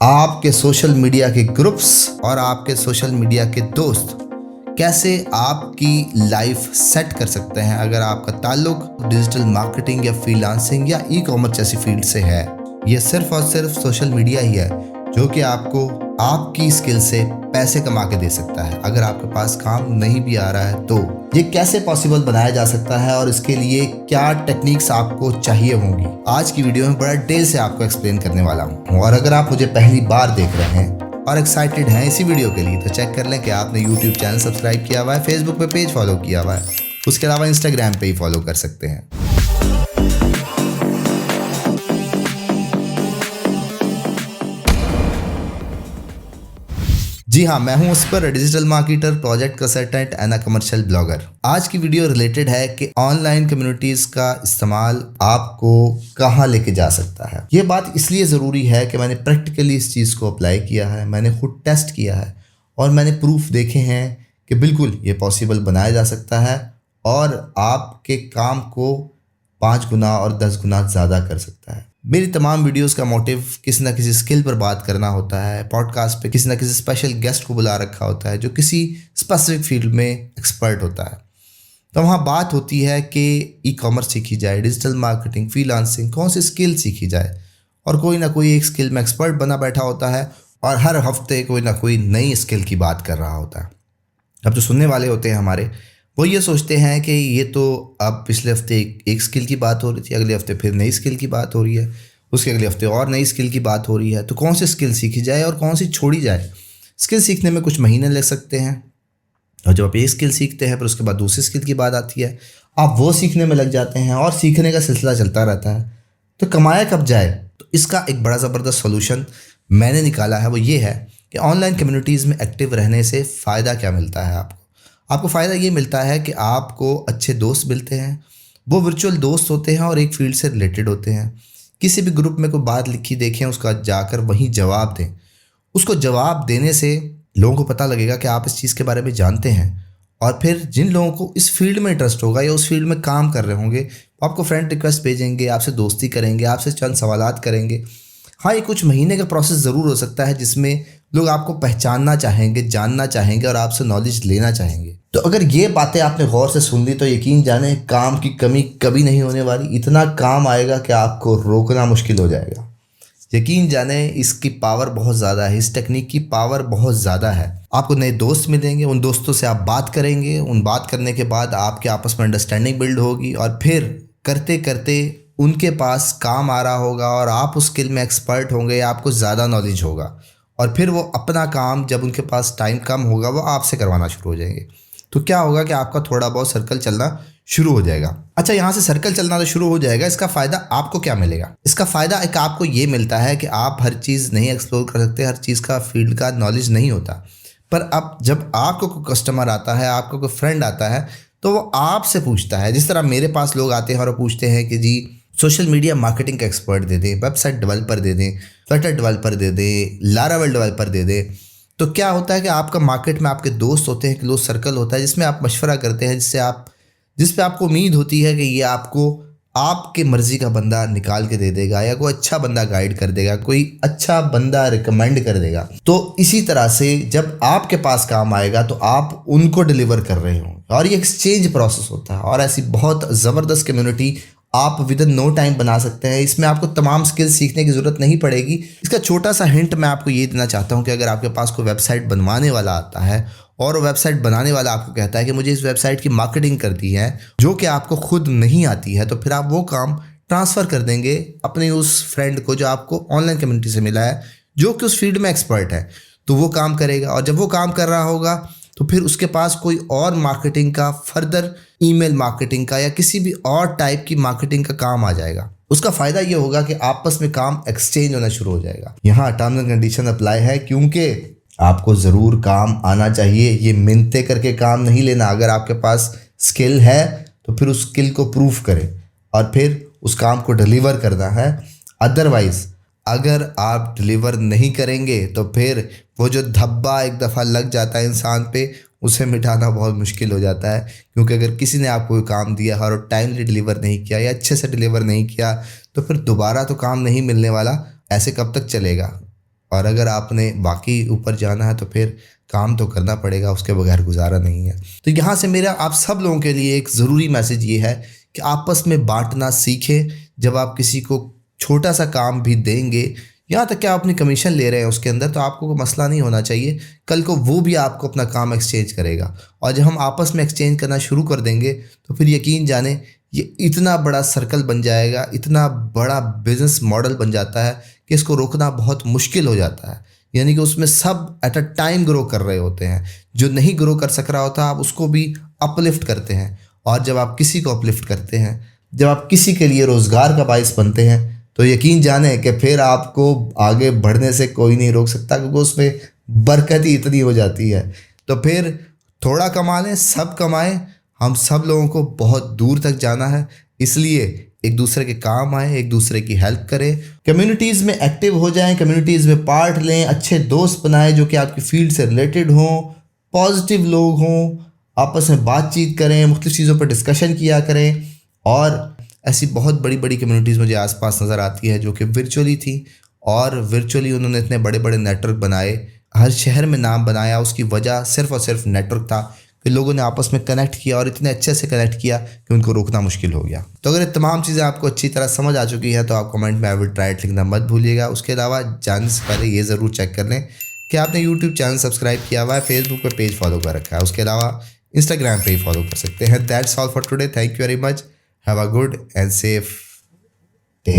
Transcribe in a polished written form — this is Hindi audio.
आपके सोशल मीडिया के ग्रुप्स और आपके सोशल मीडिया के दोस्त कैसे आपकी लाइफ सेट कर सकते हैं अगर आपका ताल्लुक डिजिटल मार्केटिंग या फ्रीलांसिंग या ई कॉमर्स जैसी फील्ड से है। ये सिर्फ और सिर्फ सोशल मीडिया ही है जो कि आपको आपकी स्किल से पैसे कमा के दे सकता है। अगर आपके पास काम नहीं भी आ रहा है तो ये कैसे पॉसिबल बनाया जा सकता है और इसके लिए क्या टेक्निक्स आपको चाहिए होंगी, आज की वीडियो में बड़ा डिटेल से आपको एक्सप्लेन करने वाला हूँ। और अगर आप मुझे पहली बार देख रहे हैं और एक्साइटेड हैं इसी वीडियो के लिए तो चेक कर लें कि आपने यूट्यूब चैनल सब्सक्राइब किया हुआ है, फेसबुक पे पेज फॉलो किया हुआ है, उसके अलावा इंस्टाग्राम पे ही फॉलो कर सकते हैं। जी हाँ, मैं हूं उस पर digital marketer, project consultant and commercial blogger. आज की वीडियो रिलेटेड है कि ऑनलाइन कम्युनिटीज का इस्तेमाल आपको कहाँ लेके जा सकता है। ये बात इसलिए ज़रूरी है कि मैंने प्रैक्टिकली इस चीज़ को अप्लाई किया है, मैंने खुद टेस्ट किया है और मैंने प्रूफ देखे हैं कि बिल्कुल ये पॉसिबल बनाया जा सकता है और आपके काम को 5 गुना और 10 गुना ज़्यादा कर सकता है। मेरी तमाम वीडियोस का मोटिव किसी ना किसी स्किल पर बात करना होता है। पॉडकास्ट पे किसी ना किसी स्पेशल गेस्ट को बुला रखा होता है जो किसी स्पेसिफिक फील्ड में एक्सपर्ट होता है। तो वहाँ बात होती है कि ई कॉमर्स सीखी जाए, डिजिटल मार्केटिंग, फ्रीलांसिंग, कौन सी स्किल सीखी जाए, और कोई ना कोई एक स्किल में एक्सपर्ट बना बैठा होता है और हर हफ्ते कोई ना कोई नई स्किल की बात कर रहा होता है। अब जो सुनने वाले होते हैं हमारे, वो ये सोचते हैं कि ये तो अब पिछले हफ्ते एक स्किल की बात हो रही थी, अगले हफ्ते फिर नई स्किल की बात हो रही है, उसके अगले हफ्ते और नई स्किल की बात हो रही है। तो कौन सी स्किल सीखी जाए और कौन सी छोड़ी जाए। स्किल सीखने में कुछ महीने लग सकते हैं और जब आप एक स्किल सीखते हैं फिर उसके बाद दूसरी स्किल की बात आती है, आप वो सीखने में लग जाते हैं और सीखने का सिलसिला चलता रहता है। तो कमाया कब जाए? तो इसका एक बड़ा ज़बरदस्त सोल्यूशन मैंने निकाला है। वो ये है कि ऑनलाइन कम्युनिटीज़ में एक्टिव रहने से फ़ायदा क्या मिलता है आपको फ़ायदा ये मिलता है कि आपको अच्छे दोस्त मिलते हैं। वो वर्चुअल दोस्त होते हैं और एक फील्ड से रिलेटेड होते हैं। किसी भी ग्रुप में कोई बात लिखी देखें, उसका जाकर वहीं जवाब दें। उसको जवाब देने से लोगों को पता लगेगा कि आप इस चीज़ के बारे में जानते हैं और फिर जिन लोगों को इस फील्ड में इंटरेस्ट होगा या उस फील्ड में काम कर रहे होंगे वो आपको फ्रेंड रिक्वेस्ट भेजेंगे, आपसे दोस्ती करेंगे, आपसे चंद सवालात करेंगे। हाँ, ये कुछ महीने का प्रोसेस ज़रूर हो सकता है जिसमें लोग आपको पहचानना चाहेंगे, जानना चाहेंगे और आपसे नॉलेज लेना चाहेंगे। तो अगर ये बातें आपने गौर से सुन ली तो यकीन जाने काम की कमी कभी नहीं होने वाली। इतना काम आएगा कि आपको रोकना मुश्किल हो जाएगा। यकीन जाने इसकी पावर बहुत ज़्यादा है, इस टेक्निक की पावर बहुत ज़्यादा है। आपको नए दोस्त मिलेंगे, उन दोस्तों से आप बात करेंगे, उन बात करने के बाद आपके आपस में अंडरस्टैंडिंग बिल्ड होगी और फिर करते करते उनके पास काम आ रहा होगा और आप उस स्किल में एक्सपर्ट होंगे, आपको ज़्यादा नॉलेज होगा और फिर वो अपना काम जब उनके पास टाइम कम होगा वो आपसे करवाना शुरू हो जाएंगे। तो क्या होगा कि आपका थोड़ा बहुत सर्कल चलना शुरू हो जाएगा। अच्छा, यहाँ से सर्कल चलना तो शुरू हो जाएगा, इसका फ़ायदा आपको क्या मिलेगा? इसका फ़ायदा एक आपको ये मिलता है कि आप हर चीज़ नहीं एक्सप्लोर कर सकते, हर चीज़ का फील्ड का नॉलेज नहीं होता। पर अब जब आपको कोई कस्टमर आता है, आपको कोई फ्रेंड आता है तो वो आपसे पूछता है। जिस तरह मेरे पास लोग आते हैं और वो पूछते हैं कि जी सोशल मीडिया मार्केटिंग का एक्सपर्ट दे दें, वेबसाइट डेवलपर दे दें, फ्लटर डेवलपर दे दें, लारावेल डेवलपर दे दें। तो क्या होता है कि आपका मार्केट में आपके दोस्त होते हैं, क्लोज सर्कल होता है जिसमें आप मशवरा करते हैं, जिस पे आपको उम्मीद होती है कि ये आपको आपके मर्ज़ी का बंदा निकाल के दे देगा या कोई अच्छा बंदा गाइड कर देगा, कोई अच्छा बंदा रिकमेंड कर देगा। तो इसी तरह से जब आपके पास काम आएगा तो आप उनको डिलीवर कर रहे होंगे और ये एक्सचेंज प्रोसेस होता है। और ऐसी बहुत ज़बरदस्त कम्युनिटी आप विद इन नो टाइम बना सकते हैं। इसमें आपको तमाम स्किल्स सीखने की ज़रूरत नहीं पड़ेगी। इसका छोटा सा हिंट मैं आपको ये देना चाहता हूँ कि अगर आपके पास कोई वेबसाइट बनवाने वाला आता है और वेबसाइट बनाने वाला आपको कहता है कि मुझे इस वेबसाइट की मार्केटिंग करती है जो कि आपको खुद नहीं आती है, तो फिर आप वो काम ट्रांसफ़र कर देंगे अपने उस फ्रेंड को जो आपको ऑनलाइन कम्युनिटी से मिला है, जो कि उस फील्ड में एक्सपर्ट है। तो वो काम करेगा और जब वो काम कर रहा होगा तो फिर उसके पास कोई और मार्केटिंग का, फर्दर ईमेल मार्केटिंग का या किसी भी और टाइप की मार्केटिंग का काम आ जाएगा। उसका फ़ायदा ये होगा कि आपस में काम एक्सचेंज होना शुरू हो जाएगा। यहाँ टर्म्स एंड कंडीशन अप्लाई है क्योंकि आपको ज़रूर काम आना चाहिए। ये मिन्नतें करके काम नहीं लेना। अगर आपके पास स्किल है तो फिर उस स्किल को प्रूफ करें और फिर उस काम को डिलीवर करना है। अदरवाइज़ अगर आप डिलीवर नहीं करेंगे तो फिर वो जो धब्बा एक दफ़ा लग जाता है इंसान पे, उसे मिटाना बहुत मुश्किल हो जाता है। क्योंकि अगर किसी ने आपको कोई काम दिया है और टाइमली डिलीवर नहीं किया या अच्छे से डिलीवर नहीं किया तो फिर दोबारा तो काम नहीं मिलने वाला। ऐसे कब तक चलेगा? और अगर आपने बाकी ऊपर जाना है तो फिर काम तो करना पड़ेगा, उसके बगैर गुजारा नहीं है। तो यहाँ से मेरा आप सब लोगों के लिए एक ज़रूरी मैसेज ये है कि आपस में बांटना सीखें। जब आप किसी को छोटा सा काम भी देंगे, यहाँ तक कि आप अपनी कमीशन ले रहे हैं उसके अंदर, तो आपको कोई मसला नहीं होना चाहिए। कल को वो भी आपको अपना काम एक्सचेंज करेगा, और जब हम आपस में एक्सचेंज करना शुरू कर देंगे तो फिर यकीन जाने ये इतना बड़ा सर्कल बन जाएगा, इतना बड़ा बिजनेस मॉडल बन जाता है कि इसको रोकना बहुत मुश्किल हो जाता है। यानी कि उसमें सब एट अ टाइम ग्रो कर रहे होते हैं। जो नहीं ग्रो कर सक रहा होता, आप उसको भी अपलिफ्ट करते हैं। और जब आप किसी को अपलिफ्ट करते हैं, जब आप किसी के लिए रोज़गार का बाइस बनते हैं, तो यकीन जाने कि फिर आपको आगे बढ़ने से कोई नहीं रोक सकता, क्योंकि उसमें बरकत ही इतनी हो जाती है। तो फिर थोड़ा कमा लें, सब कमाएं। हम सब लोगों को बहुत दूर तक जाना है, इसलिए एक दूसरे के काम आए, एक दूसरे की हेल्प करें, कम्युनिटीज़ में एक्टिव हो जाएं, कम्युनिटीज़ में पार्ट लें, अच्छे दोस्त बनाएं जो कि आपकी फील्ड से रिलेटेड हों, पॉजिटिव लोग हों, आपस में बातचीत करें, मुख्तलिफ चीज़ों पर डिस्कशन किया करें। और ऐसी बहुत बड़ी बड़ी कम्युनिटीज़ मुझे आसपास नज़र आती है जो कि वर्चुअली थी, और वर्चुअली उन्होंने इतने बड़े बड़े नेटवर्क बनाए, हर शहर में नाम बनाया। उसकी वजह सिर्फ़ और सिर्फ नेटवर्क था कि लोगों ने आपस में कनेक्ट किया, और इतने अच्छे से कनेक्ट किया कि उनको रोकना मुश्किल हो गया। तो अगर ये तमाम चीज़ें आपको अच्छी तरह समझ आ चुकी हैं तो आप कमेंट में आई विल ट्राई इट लिखना मत भूलिएगा। उसके अलावा जाने से पहले ये ज़रूर चेक कर लें कि आपने यूट्यूब चैनल सब्सक्राइब किया हुआ है, फेसबुक पर पेज फॉलो कर रखा है, उसके अलावा इंस्टाग्राम पे ही फॉलो कर सकते हैं। That's all for today. Thank you very much. Have a good and safe day.